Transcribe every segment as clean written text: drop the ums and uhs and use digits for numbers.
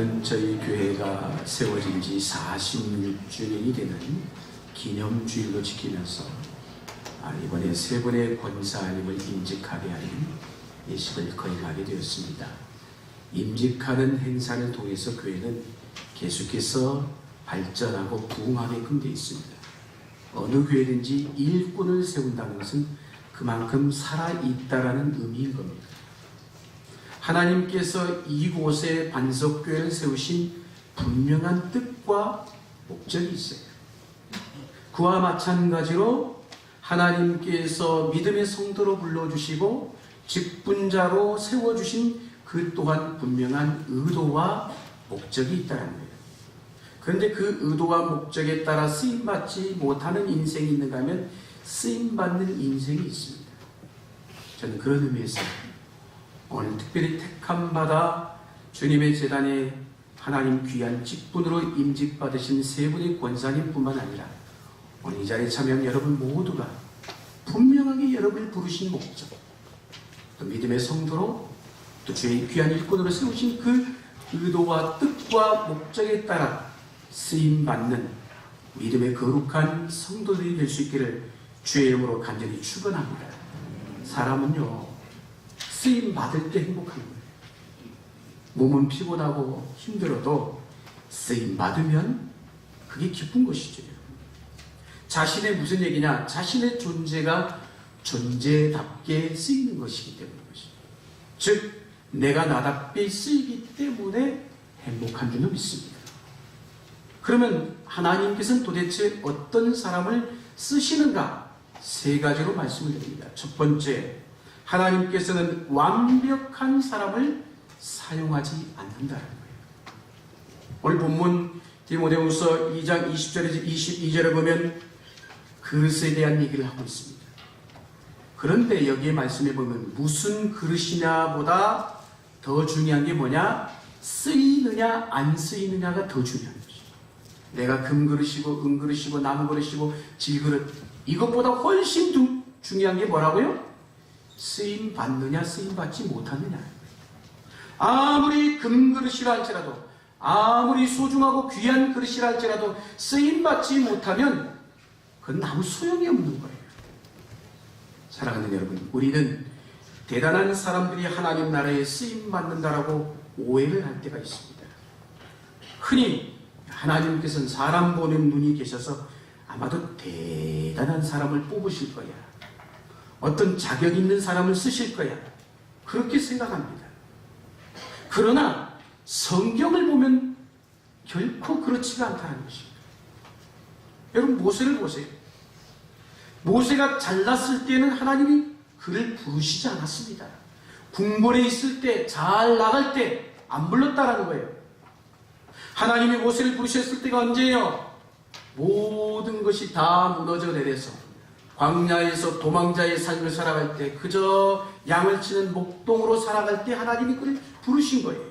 오늘은 저희 교회가 세워진 지 46주년이 되는 기념주일로 지키면서 이번에 세 분의 권사님을 임직하게 하는 예식을 거행하게 되었습니다. 임직하는 행사를 통해서 교회는 계속해서 발전하고 부흥하게끔 되어 있습니다. 어느 교회든지 일꾼을 세운다는 것은 그만큼 살아있다라는 의미인 겁니다. 하나님께서 이곳에 반석교회를 세우신 분명한 뜻과 목적이 있어요. 그와 마찬가지로 하나님께서 믿음의 성도로 불러주시고 직분자로 세워주신 그 또한 분명한 의도와 목적이 있다는 거예요. 그런데 그 의도와 목적에 따라 쓰임받지 못하는 인생이 있는가 하면 쓰임받는 인생이 있습니다. 저는 그런 의미에서 오늘 특별히 택함받아 주님의 제단에 하나님 귀한 직분으로 임직받으신 세 분의 권사님뿐만 아니라 오늘 이 자리에 참여한 여러분 모두가 분명하게 여러분을 부르신 목적, 또 믿음의 성도로 또 주의 귀한 일꾼으로 세우신 그 의도와 뜻과 목적에 따라 쓰임받는 믿음의 거룩한 성도들이 될 수 있기를 주의 이름으로 간절히 축원합니다. 사람은요, 쓰임받을 때 행복한 거예요. 몸은 피곤하고 힘들어도 쓰임받으면 그게 기쁜 것이죠. 자신의 무슨 얘기냐? 자신의 존재가 존재답게 쓰이는 것이기 때문이죠. 즉, 내가 나답게 쓰이기 때문에 행복한 줄로 믿습니다. 그러면 하나님께서는 도대체 어떤 사람을 쓰시는가? 세 가지로 말씀을 드립니다. 첫 번째, 하나님께서는 완벽한 사람을 사용하지 않는다는 거예요. 오늘 본문 디모데후서 2장 20절에서 22절에 보면 그릇에 대한 얘기를 하고 있습니다. 그런데 여기에 말씀해 보면 무슨 그릇이냐 보다 더 중요한 게 뭐냐? 쓰이느냐 안 쓰이느냐가 더 중요한 거죠. 내가 금그릇이고 은그릇이고 나무그릇이고 질그릇, 이것보다 훨씬 중요한 게 뭐라고요? 쓰임 받느냐 쓰임 받지 못하느냐. 아무리 금그릇이라 할지라도, 아무리 소중하고 귀한 그릇이라 할지라도 쓰임 받지 못하면 그건 아무 소용이 없는 거예요. 사랑하는 여러분, 우리는 대단한 사람들이 하나님 나라에 쓰임 받는다라고 오해를 할 때가 있습니다. 흔히 하나님께서는 사람 보는 눈이 계셔서 아마도 대단한 사람을 뽑으실 거야, 어떤 자격 있는 사람을 쓰실 거야, 그렇게 생각합니다. 그러나 성경을 보면 결코 그렇지가 않다는 것입니다. 여러분, 모세를 보세요. 모세가 잘났을 때는 하나님이 그를 부르시지 않았습니다. 궁궐에 있을 때, 잘 나갈 때 안 불렀다라는 거예요. 하나님이 모세를 부르셨을 때가 언제예요? 모든 것이 다 무너져 내려서 광야에서 도망자의 삶을 살아갈 때, 그저 양을 치는 목동으로 살아갈 때 하나님이 그를 부르신 거예요.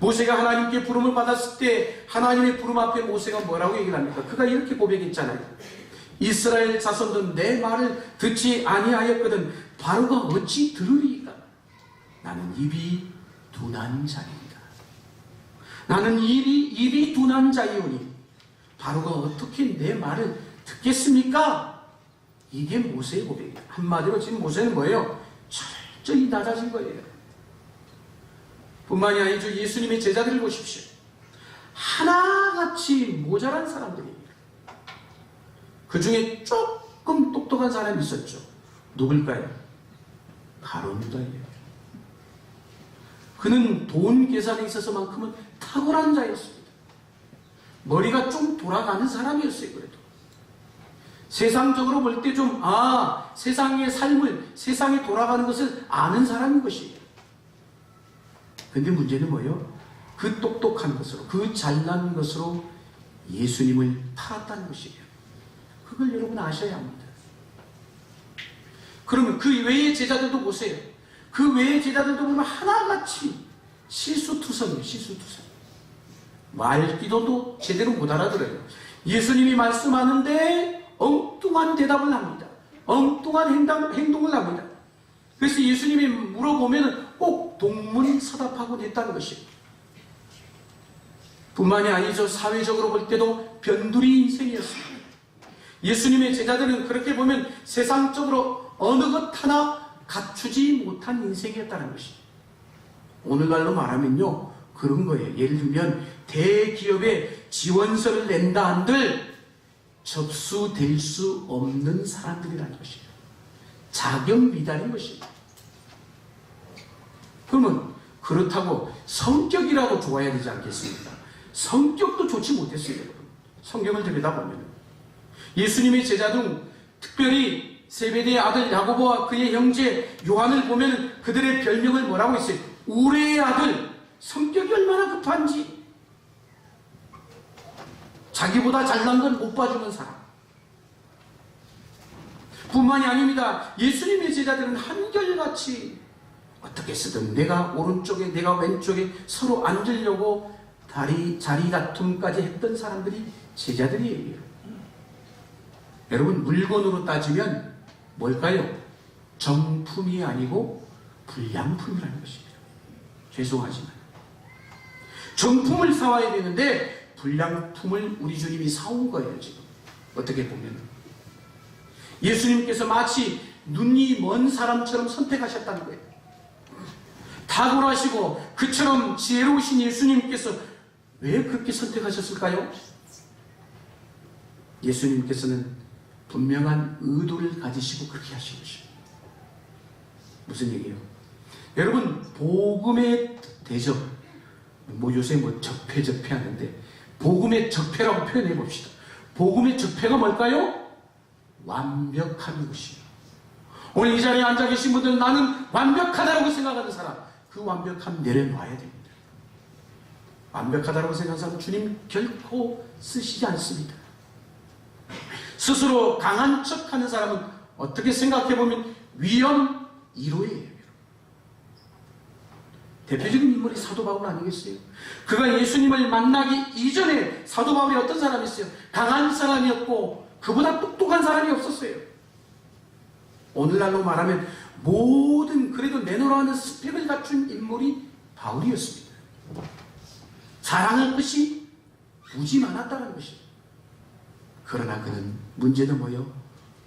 모세가 하나님께 부름을 받았을 때 하나님의 부름 앞에 모세가 뭐라고 얘기를 합니까? 그가 이렇게 고백했잖아요. 이스라엘 자손들은 내 말을 듣지 아니하였거든 바로가 어찌 들으리이까? 나는 입이 둔한 자입니다. 나는 입이 둔한 자이오니 바로가 어떻게 내 말을 듣겠습니까? 이게 모세의 고백이에요. 한마디로 지금 모세는 뭐예요? 철저히 낮아진 거예요. 뿐만이 아니죠. 예수님의 제자들을 보십시오. 하나같이 모자란 사람들이에요. 그 중에 조금 똑똑한 사람이 있었죠. 누굴까요? 가룟 유다예요. 그는 돈 계산에 있어서만큼은 탁월한 자였습니다. 머리가 좀 돌아가는 사람이었어요. 그래도 세상적으로 볼 때 좀 세상의 삶을, 세상에 돌아가는 것을 아는 사람인 것이에요. 근데 문제는 뭐예요? 그 똑똑한 것으로, 그 잘난 것으로 예수님을 팔았다는 것이에요. 그걸 여러분 아셔야 합니다. 그러면 그 외의 제자들도 보세요. 그 외의 제자들도 보면 하나같이 실수투성이에요. 실수투성. 말기도도 제대로 못 알아들어요. 예수님이 말씀하는데 엉뚱한 대답을 합니다. 엉뚱한 행동을 합니다. 그래서 예수님이 물어보면 꼭 동문서답하고 냈다는 것이에요. 뿐만이 아니죠. 사회적으로 볼 때도 변두리 인생이었습니다. 예수님의 제자들은 그렇게 보면 세상적으로 어느 것 하나 갖추지 못한 인생이었다는 것입니다. 오늘날로 말하면요, 그런 거예요. 예를 들면 대기업에 지원서를 낸다 한들 접수될 수 없는 사람들이라는 것이에요. 자격 미달인 것입니다. 그러면 그렇다고 성격이라도 좋아야 되지 않겠습니까? 성격도 좋지 못했어요, 여러분. 성경을 들여다보면 예수님의 제자 중 특별히 세베대의 아들 야고보와 그의 형제 요한을 보면 그들의 별명을 뭐라고 했어요? 우레의 아들. 성격이 얼마나 급한지. 자기보다 잘난 건 못 봐주는 사람. 뿐만이 아닙니다. 예수님의 제자들은 한결같이 어떻게 쓰든 내가 오른쪽에 내가 왼쪽에 서로 앉으려고 자리 다툼까지 했던 사람들이 제자들이에요. 여러분, 물건으로 따지면 뭘까요? 정품이 아니고 불량품이라는 것입니다. 죄송하지만 정품을 사와야 되는데 불량품을 우리 주님이 사온 거예요. 지금 어떻게 보면 예수님께서 마치 눈이 먼 사람처럼 선택하셨다는 거예요. 탁월하시고 그처럼 지혜로우신 예수님께서 왜 그렇게 선택하셨을까요? 예수님께서는 분명한 의도를 가지시고 그렇게 하신 것입니다. 무슨 얘기예요? 여러분, 복음의 대접, 요새 적폐 하는데 복음의 적폐라고 표현해 봅시다. 복음의 적폐가 뭘까요? 완벽한 것이에요. 오늘 이 자리에 앉아 계신 분들은 나는 완벽하다고 생각하는 사람, 그 완벽함 내려놔야 됩니다. 완벽하다고 생각하는 사람 주님 결코 쓰시지 않습니다. 스스로 강한 척하는 사람은 어떻게 생각해보면 위험 1호예요. 대표적인 인물이 사도 바울 아니겠어요? 그가 예수님을 만나기 이전에 사도 바울이 어떤 사람이었어요? 강한 사람이었고 그보다 똑똑한 사람이 없었어요. 오늘날로 말하면 모든 그래도 내놓으라는 스펙을 갖춘 인물이 바울이었습니다. 사랑할 것이 무지 많았다는 것이에요. 그러나 그는 문제는 뭐예요?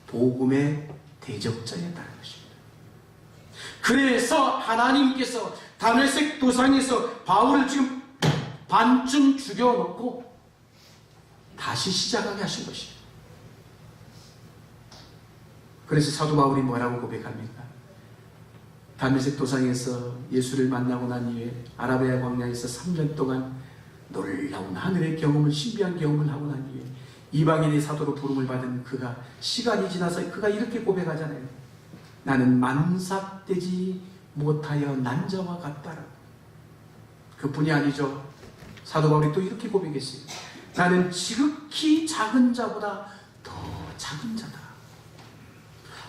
복음의 대적자였다는 것입니다. 그래서 하나님께서 다메섹 도상에서 바울을 지금 반쯤 죽여놓고 다시 시작하게 하신 것입니다. 그래서 사도 바울이 뭐라고 고백합니까? 다메섹 도상에서 예수를 만나고 난 이후에 아라비아 광야에서 3년 동안 놀라운 하늘의 경험을, 신비한 경험을 하고 난 이후에 이방인의 사도로 부름을 받은 그가 시간이 지나서 그가 이렇게 고백하잖아요. 나는 만삭되지 못하여 난 자와 같다라. 그뿐이 아니죠. 사도 바울이 또 이렇게 고백했어요. 나는 지극히 작은 자보다 더 작은 자다.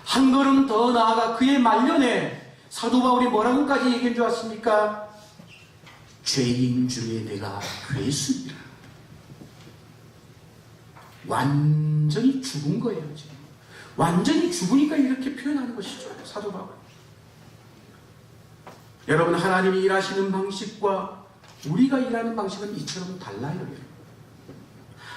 한 걸음 더 나아가 그의 말년에 사도 바울이 뭐라고까지 얘기해 주었습니까? 죄인 중에 내가 괴수이라. 완전히 죽은 거예요. 지금. 완전히 죽으니까 이렇게 표현하는 것이죠. 사도 바울. 여러분, 하나님이 일하시는 방식과 우리가 일하는 방식은 이처럼 달라요. 여러분.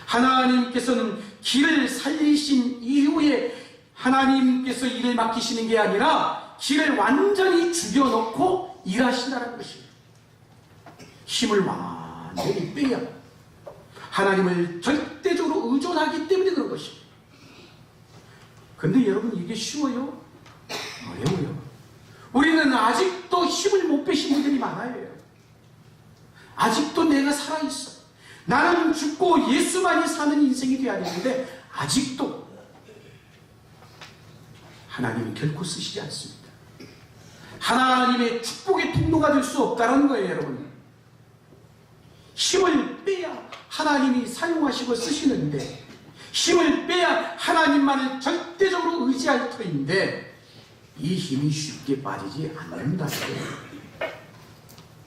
하나님께서는 길을 살리신 이후에 하나님께서 일을 맡기시는 게 아니라 길을 완전히 죽여놓고 일하신다는 것입니다. 힘을 완전히 빼야 하나님을 절대적으로 의존하기 때문에 그런 것입니다. 근데 여러분, 이게 쉬워요? 어려워요. 우리는 아직도 힘을 못 빼신 분들이 많아요. 아직도 내가 살아있어. 나는 죽고 예수만이 사는 인생이 되어야 되는데 아직도 하나님은 결코 쓰시지 않습니다. 하나님의 축복의 통로가 될 수 없다는 거예요, 여러분. 힘을 빼야 하나님이 사용하시고 쓰시는데, 힘을 빼야 하나님만을 절대적으로 의지할 터인데 이 힘이 쉽게 빠지지 않는다는 거예요.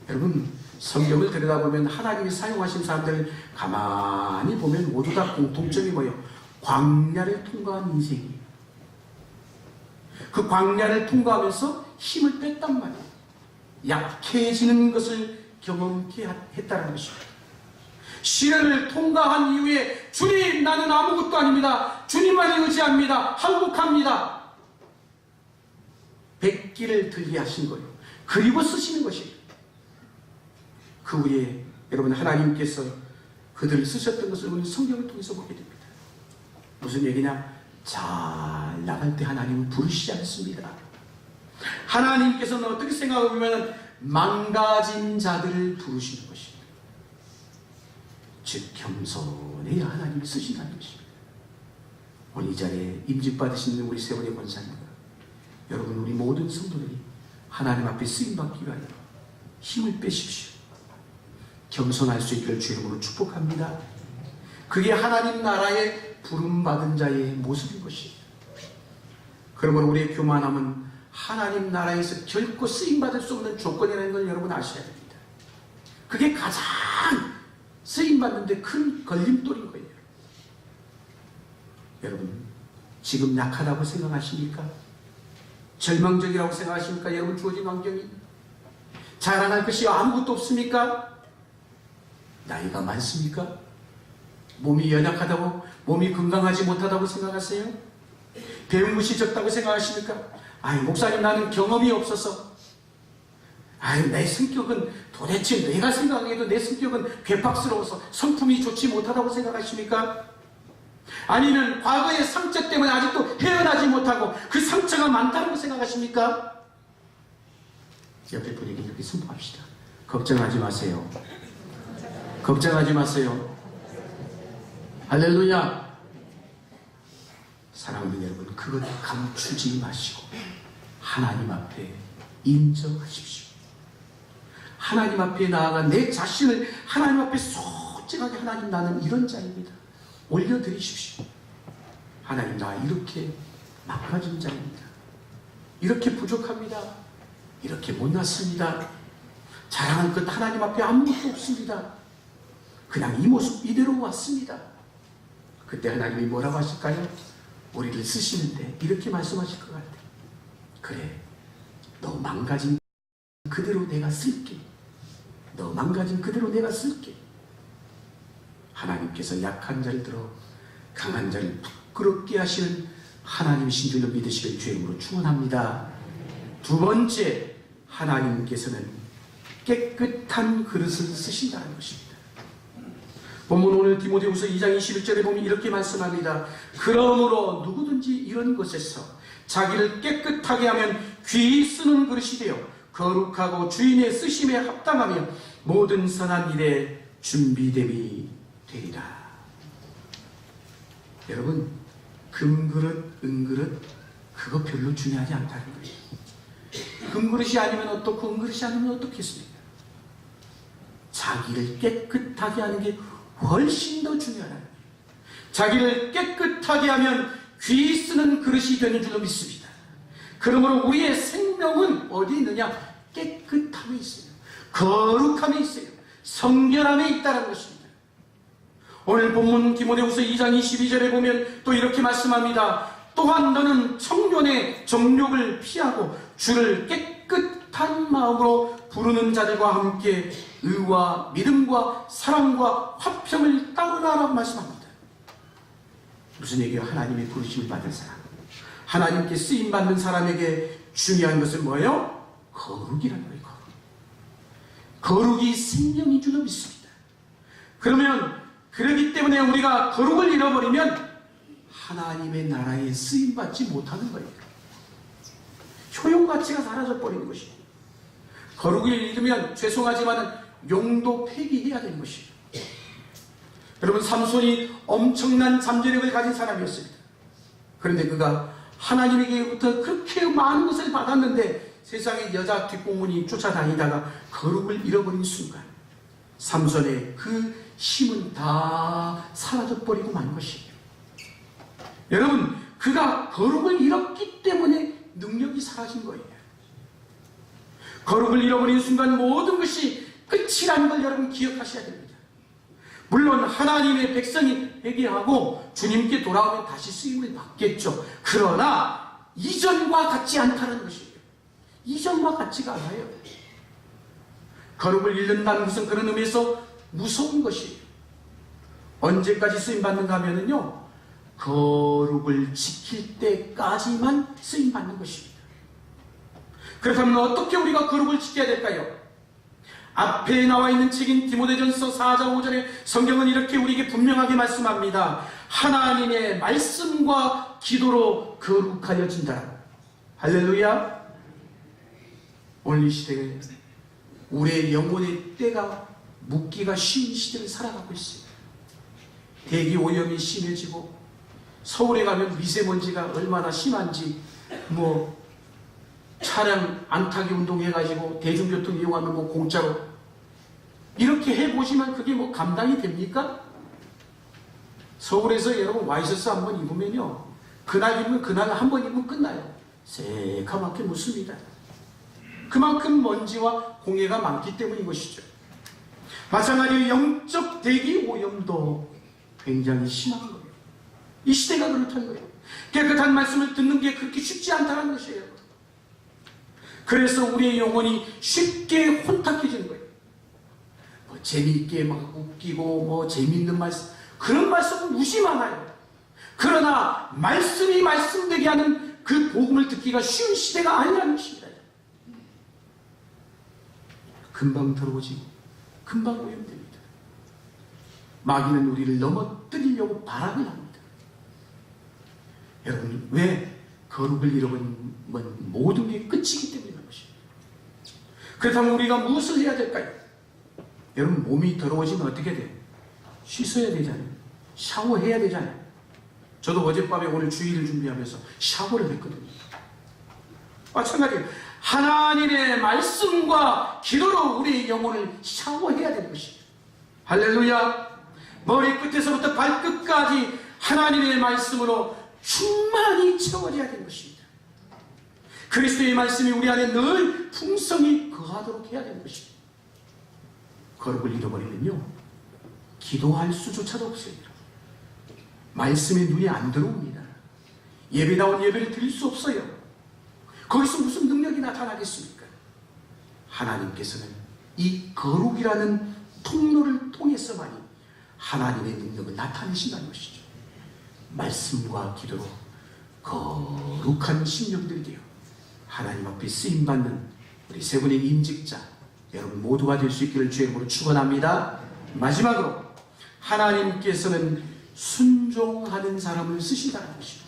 여러분, 성경을 들여다보면 하나님이 사용하신 사람들을 가만히 보면 모두 다 공통점이 뭐예요? 광야를 통과한 인생이에요. 그 광야를 통과하면서 힘을 뺐단 말이에요. 약해지는 것을 경험케 했다는 것입니다. 시련을 통과한 이후에 주님, 나는 아무것도 아닙니다. 주님만 의지합니다. 항복합니다. 백기를 들게 하신 거예요. 그리고 쓰시는 것이에요. 그 후에 여러분, 하나님께서 그들을 쓰셨던 것을 우리는 성경을 통해서 보게 됩니다. 무슨 얘기냐? 잘 나갈 때 하나님은 부르시지 않습니다. 하나님께서는 어떻게 생각하면 망가진 자들을 부르시는 것입니다. 즉 겸손해야 하나님이 쓰신다는 것입니다. 오늘 이 자리에 임직받으시는 우리 세월의 권사님과 여러분, 우리 모든 성도들이 하나님 앞에 쓰임받기 위하여 힘을 빼십시오. 겸손할 수 있기를 주의 이름으로 축복합니다. 그게 하나님 나라의 부름받은 자의 모습인 것입니다. 그러므로 우리의 교만함은 하나님 나라에서 결코 쓰임받을 수 없는 조건이라는 걸 여러분 아셔야 됩니다. 그게 가장 쓰임받는 데 큰 걸림돌인 거예요. 여러분, 지금 약하다고 생각하십니까? 절망적이라고 생각하십니까? 여러분, 주어진 환경이 자랑할 것이 아무것도 없습니까? 나이가 많습니까? 몸이 연약하다고, 몸이 건강하지 못하다고 생각하세요? 배운 것이 적다고 생각하십니까? 아이, 목사님, 나는 경험이 없어서, 아유, 내 성격은 도대체 내가 생각하기에도 내 성격은 괴팍스러워서 성품이 좋지 못하다고 생각하십니까? 아니면 과거의 상처 때문에 아직도 헤어나지 못하고 그 상처가 많다고 생각하십니까? 옆에 분에게 이렇게 선포합시다. 걱정하지 마세요. 걱정하지 마세요. 할렐루야. 사랑하는 여러분, 그것 감추지 마시고 하나님 앞에 인정하십시오. 하나님 앞에 나아가 내 자신을 하나님 앞에 솔직하게, 하나님, 나는 이런 자입니다, 올려드리십시오. 하나님, 나 이렇게 망가진 자입니다. 이렇게 부족합니다. 이렇게 못났습니다. 자랑할 것 하나님 앞에 아무것도 없습니다. 그냥 이 모습 이대로 왔습니다. 그때 하나님이 뭐라고 하실까요? 우리를 쓰시는데 이렇게 말씀하실 것 같아요. 그래, 너 망가진 그대로 내가 쓸게. 너 망가진 그대로 내가 쓸게. 하나님께서 약한 자를 들어 강한 자를 부끄럽게 하시는 하나님이신 줄로 믿으시길 주의 이름으로 축원합니다. 두 번째, 하나님께서는 깨끗한 그릇을 쓰신다는 것입니다. 본문 오늘 디모데후서 2장 21절에 보면 이렇게 말씀합니다. 그러므로 누구든지 이런 것에서 자기를 깨끗하게 하면 귀히 쓰는 그릇이 되어 거룩하고 주인의 쓰심에 합당하며 모든 선한 일에 준비됨이 되리라. 여러분, 금그릇, 은그릇, 그거 별로 중요하지 않다는 거예요. 금그릇이 아니면 어떻고 은그릇이 아니면 어떻겠습니까? 자기를 깨끗하게 하는 게 훨씬 더 중요하다. 자기를 깨끗하게 하면 귀히 쓰는 그릇이 되는 줄로 믿습니다. 그러므로 우리의 생명은 어디 있느냐? 깨끗함에 있어요. 거룩함에 있어요. 성결함에 있다는 것입니다. 오늘 본문 디모데후서 2장 22절에 보면 또 이렇게 말씀합니다. 또한 너는 청년의 정욕을 피하고 주를 깨끗한 마음으로 부르는 자들과 함께 의와 믿음과 사랑과 화평을 따르라라고 말씀합니다. 무슨 얘기예요? 하나님의 부르심을 받은 사람, 하나님께 쓰임받는 사람에게 중요한 것은 뭐예요? 거룩이라는 거예요. 거룩이 생명인 줄로 믿습니다. 그러면 그렇기 때문에 우리가 거룩을 잃어버리면 하나님의 나라에 쓰임받지 못하는 거예요. 효용가치가 사라져버리는 것이에요. 거룩을 잃으면 죄송하지만 용도 폐기해야 되는 것이에요. 여러분, 삼손이 엄청난 잠재력을 가진 사람이었습니다. 그런데 그가 하나님에게부터 그렇게 많은 것을 받았는데 세상에 여자 뒷공문이 쫓아다니다가 거룩을 잃어버린 순간 삼손의 그 힘은 다 사라져버리고 만 것이에요. 여러분, 그가 거룩을 잃었기 때문에 능력이 사라진 거예요. 거룩을 잃어버린 순간 모든 것이 끝이라는 걸 여러분 기억하셔야 됩니다. 물론 하나님의 백성이 회개하고 주님께 돌아오면 다시 쓰임을 받겠죠. 그러나 이전과 같지 않다는 것이에요. 이전과 같지가 않아요. 거룩을 잃는다는 것은 그런 의미에서 무서운 것이에요. 언제까지 쓰임받는가 하면은요, 거룩을 지킬 때까지만 쓰임받는 것입니다. 그렇다면 어떻게 우리가 거룩을 지켜야 될까요? 앞에 나와 있는 책인 디모데전서 4장 5절에 성경은 이렇게 우리에게 분명하게 말씀합니다. 하나님의 말씀과 기도로 거룩하여진다. 할렐루야. 오늘 이 시대에 우리의 영혼의 때가 묻기가 쉬운 시대를 살아가고 있어요. 대기 오염이 심해지고, 서울에 가면 미세먼지가 얼마나 심한지, 차량 안 타기 운동해가지고 대중교통 이용하면 공짜로 이렇게 해보시면 그게 감당이 됩니까? 서울에서 여러분 와이셔츠 한번 입으면요, 그날 입으면 그날 한 번 입으면 끝나요. 새카맣게 묻습니다. 그만큼 먼지와 공해가 많기 때문인 것이죠. 마찬가지로 영적 대기 오염도 굉장히 심한 거예요. 이 시대가 그렇다는 거예요. 깨끗한 말씀을 듣는 게 그렇게 쉽지 않다는 것이에요. 그래서 우리의 영혼이 쉽게 혼탁해지는 거예요. 재미있게 웃기고 재미있는 말씀, 그런 말씀은 무시 많아요. 그러나 말씀이 말씀되게 하는 그 복음을 듣기가 쉬운 시대가 아니라는 것입니다. 금방 더러워지고 금방 오염됩니다. 마귀는 우리를 넘어뜨리려고 발악을 합니다. 여러분, 왜? 거룩을 잃어버리면 모든 게 끝이기 때문인 것입니다. 그렇다면 우리가 무엇을 해야 될까요? 여러분, 몸이 더러워지면 어떻게 돼요? 씻어야 되잖아요. 샤워해야 되잖아요. 저도 어젯밤에 오늘 주일을 준비하면서 샤워를 했거든요. 마찬가지로 하나님의 말씀과 기도로 우리의 영혼을 샤워해야 되는 것입니다. 할렐루야. 머리끝에서부터 발끝까지 하나님의 말씀으로 충만히 채워져야 되는 것입니다. 그리스도의 말씀이 우리 안에 늘 풍성히 거하도록 해야 되는 것입니다. 거룩을 잃어버리면요, 기도할 수조차도 없어요. 말씀에 눈이 안 들어옵니다. 예배다운 예배를 드릴 수 없어요. 거기서 무슨 능력이 나타나겠습니까? 하나님께서는 이 거룩이라는 통로를 통해서만이 하나님의 능력을 나타내신다는 것이죠. 말씀과 기도로 거룩한 심령들이 되어 하나님 앞에 쓰임받는 우리 세 분의 임직자 여러분 모두가 될 수 있기를 주의 이름으로 축원합니다. 마지막으로 하나님께서는 순종하는 사람을 쓰신다는 것입니다.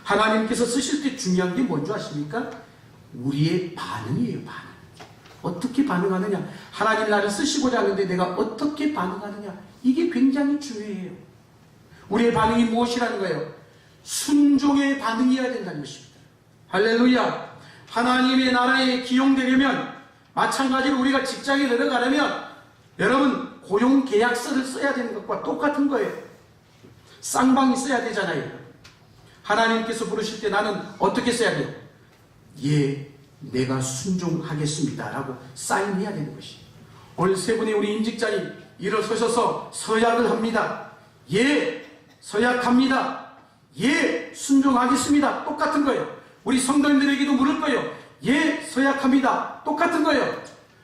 하나님께서 쓰실 때 중요한 게 뭔지 아십니까? 우리의 반응이에요. 반응. 어떻게 반응하느냐. 하나님 나를 쓰시고자 하는데 내가 어떻게 반응하느냐. 이게 굉장히 중요해요. 우리의 반응이 무엇이라는 거예요? 순종의 반응이어야 된다는 것입니다. 할렐루야. 하나님의 나라에 기용되려면 마찬가지로 우리가 직장에 들어가려면 여러분 고용계약서를 써야 되는 것과 똑같은 거예요. 쌍방이 써야 되잖아요. 하나님께서 부르실 때 나는 어떻게 써야 돼요? 예, 내가 순종하겠습니다 라고 사인해야 되는 것이에요. 오늘 세 분의 우리 임직자님 일어서셔서 서약을 합니다. 예, 서약합니다. 예, 순종하겠습니다. 똑같은 거예요. 우리 성도님들에게도 물을 거예요. 예, 서약합니다. 똑같은 거예요.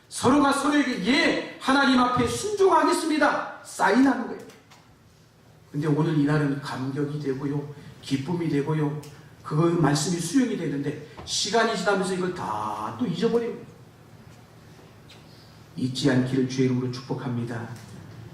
서로가 서로에게 예, 하나님 앞에 순종하겠습니다. 사인하는 거예요. 근데 오늘 이날은 감격이 되고요, 기쁨이 되고요, 그 말씀이 수용이 되는데 시간이 지나면서 이걸 다 또 잊어버립니다. 잊지 않기를 주의 이름으로 축복합니다.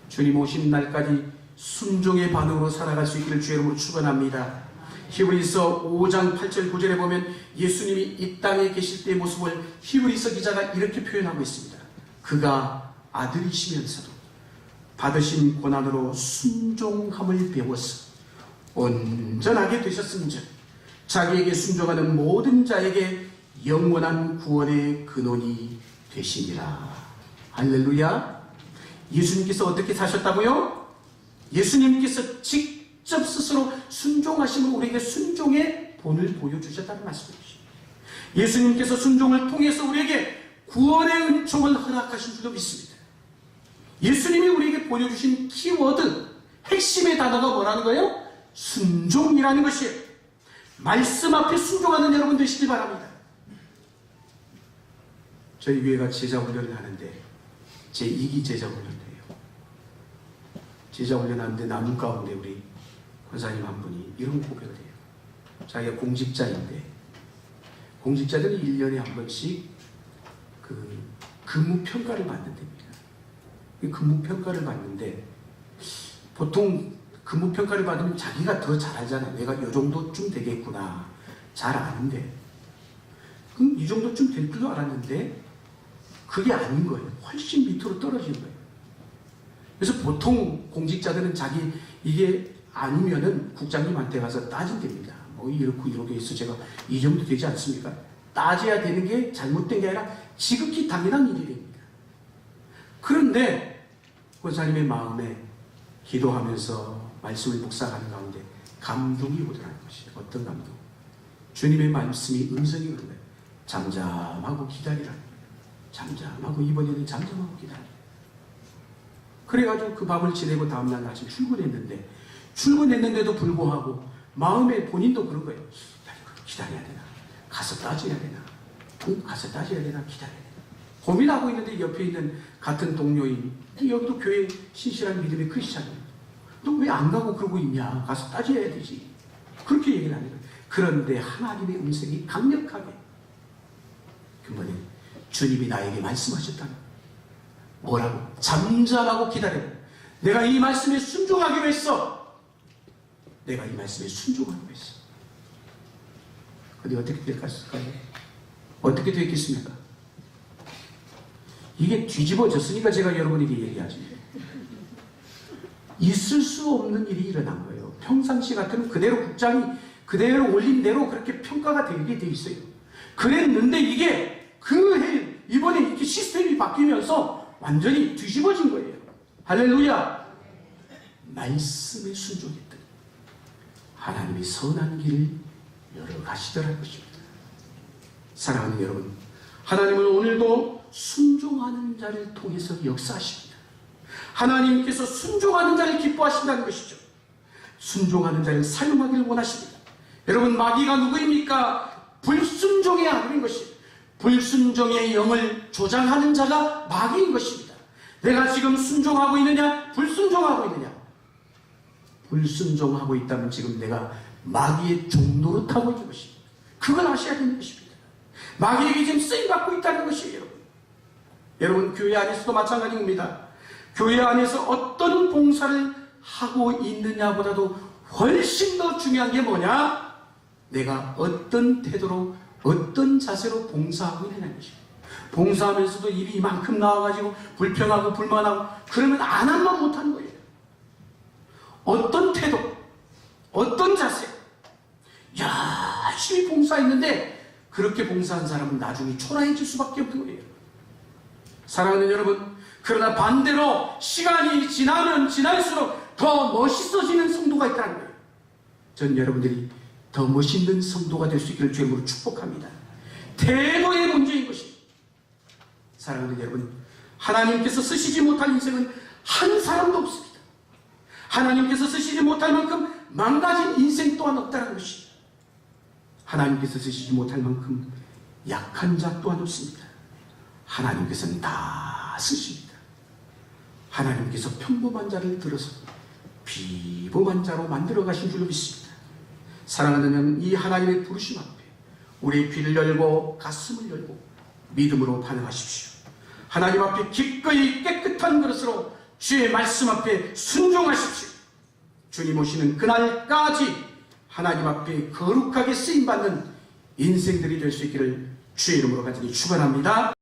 주님 오신 날까지 순종의 반응으로 살아갈 수 있기를 주의 이름으로 축원합니다. 히브리서 5장 8절 9절에 보면 예수님이 이 땅에 계실 때의 모습을 히브리서 기자가 이렇게 표현하고 있습니다. 그가 아들이시면서도 받으신 고난으로 순종함을 배워서 온전하게 되셨음즉 자기에게 순종하는 모든 자에게 영원한 구원의 근원이 되시니라. 할렐루야. 예수님께서 어떻게 사셨다고요? 예수님께서 직접 스스로 순종하심으로 우리에게 순종의 본을 보여주셨다는 말씀이십니다. 예수님께서 순종을 통해서 우리에게 구원의 은총을 허락하신 줄로 믿습니다. 예수님이 우리에게 보여주신 키워드, 핵심의 단어가 뭐라는 거예요? 순종이라는 것이에요. 말씀 앞에 순종하는 여러분 되시기 바랍니다. 저희 교회가 제자 훈련을 하는데 제 2기 제자 훈련이에요. 제자 훈련하는데 남은 가운데 우리 권사님 한 분이 이런 고백을 해요. 자기가 공직자인데 공직자들은 1년에 한 번씩 그 근무평가를 받는답니다. 근무평가를 받는데 보통 근무평가를 받으면 자기가 더 잘하잖아요. 내가 이 정도쯤 되겠구나. 잘 아는데 그럼 이 정도쯤 될 줄도 알았는데 그게 아닌 거예요. 훨씬 밑으로 떨어진 거예요. 그래서 보통 공직자들은 자기 이게 아니면은 국장님한테 가서 따진답니다. 뭐 이렇고 이렇게 해서 제가 이 정도 되지 않습니까? 따져야 되는 게 잘못된 게 아니라 지극히 당연한 일이 됩니다. 그런데 권사님의 마음에 기도하면서 말씀을 묵상하는 가운데 감동이 오더라는 것이에요. 어떤 감동? 주님의 말씀이 음성이 오는 거예요. 잠잠하고 기다리라. 잠잠하고 이번에는 잠잠하고 기다리라. 그래가지고 그 밤을 지내고 다음날 아침 출근했는데도 불구하고 마음에 본인도 그런 거예요. 기다려야 되나? 가서 따져야 되나? 가서 따져야 되나? 기다려야 되나? 고민하고 있는데 옆에 있는 같은 동료인 여기도 교회 신실한 믿음의 크리스찬이에요. 너 왜 안 가고 그러고 있냐? 가서 따져야 되지. 그렇게 얘기를 하는 거예요. 그런데 하나님의 음성이 강력하게 그번에 주님이 나에게 말씀하셨다는 뭐라고? 잠잠하고 기다려. 내가 이 말씀에 순종하기로 했어. 내가 이 말씀에 순종하기로 했어. 근데 어떻게 될까요? 어떻게 되겠습니까? 이게 뒤집어졌으니까 제가 여러분에게 얘기하지. 있을 수 없는 일이 일어난 거예요. 평상시 같으면 그대로 국장이 그대로 올린 대로 그렇게 평가가 되게 돼 있어요. 그랬는데 이게 그 해 이번에 이렇게 시스템이 바뀌면서 완전히 뒤집어진 거예요. 할렐루야. 말씀에 순종했더니 하나님이 선한 길을 열어가시더라는 것입니다. 사랑하는 여러분, 하나님은 오늘도 순종하는 자를 통해서 역사하십니다. 하나님께서 순종하는 자를 기뻐하신다는 것이죠. 순종하는 자를 사용하기를 원하십니다. 여러분, 마귀가 누구입니까? 불순종의 아들인 것입니다. 불순종의 영을 조장하는 자가 마귀인 것입니다. 내가 지금 순종하고 있느냐? 불순종하고 있느냐? 불순종하고 있다면 지금 내가 마귀의 종로로 타고 있는 것입니다. 그걸 아셔야 되는 것입니다. 마귀에게 지금 쓰임받고 있다는 것이에요. 여러분. 여러분, 교회 안에서도 마찬가지입니다. 교회 안에서 어떤 봉사를 하고 있느냐보다도 훨씬 더 중요한 게 뭐냐? 내가 어떤 태도로 어떤 자세로 봉사하고 있느냐는 것입니다. 봉사하면서도 일이 이만큼 나와가지고 불평하고 불만하고 그러면 안 하면 못하는 거예요. 어떤 태도, 어떤 자세, 열심히 봉사했는데 그렇게 봉사한 사람은 나중에 초라해질 수밖에 없는 거예요. 사랑하는 여러분, 그러나 반대로 시간이 지나면 지날수록 더 멋있어지는 성도가 있다는 거예요. 전 여러분들이 더 멋있는 성도가 될 수 있기를 주님으로 축복합니다. 태도의 문제인 것입니다. 사랑하는 여러분, 하나님께서 쓰시지 못할 인생은 한 사람도 없습니다. 하나님께서 쓰시지 못할 만큼 망가진 인생 또한 없다는 것입니다. 하나님께서 쓰시지 못할 만큼 약한 자 또한 없습니다. 하나님께서는 다 쓰십니다. 하나님께서 평범한 자를 들어서 비범한 자로 만들어 가신 줄 믿습니다. 사랑하는 이 하나님의 부르심 앞에 우리의 귀를 열고 가슴을 열고 믿음으로 반응하십시오. 하나님 앞에 기꺼이 깨끗한 그릇으로 주의 말씀 앞에 순종하십시오. 주님 오시는 그날까지 하나님 앞에 거룩하게 쓰임받는 인생들이 될 수 있기를 주의 이름으로 간절히 축원합니다.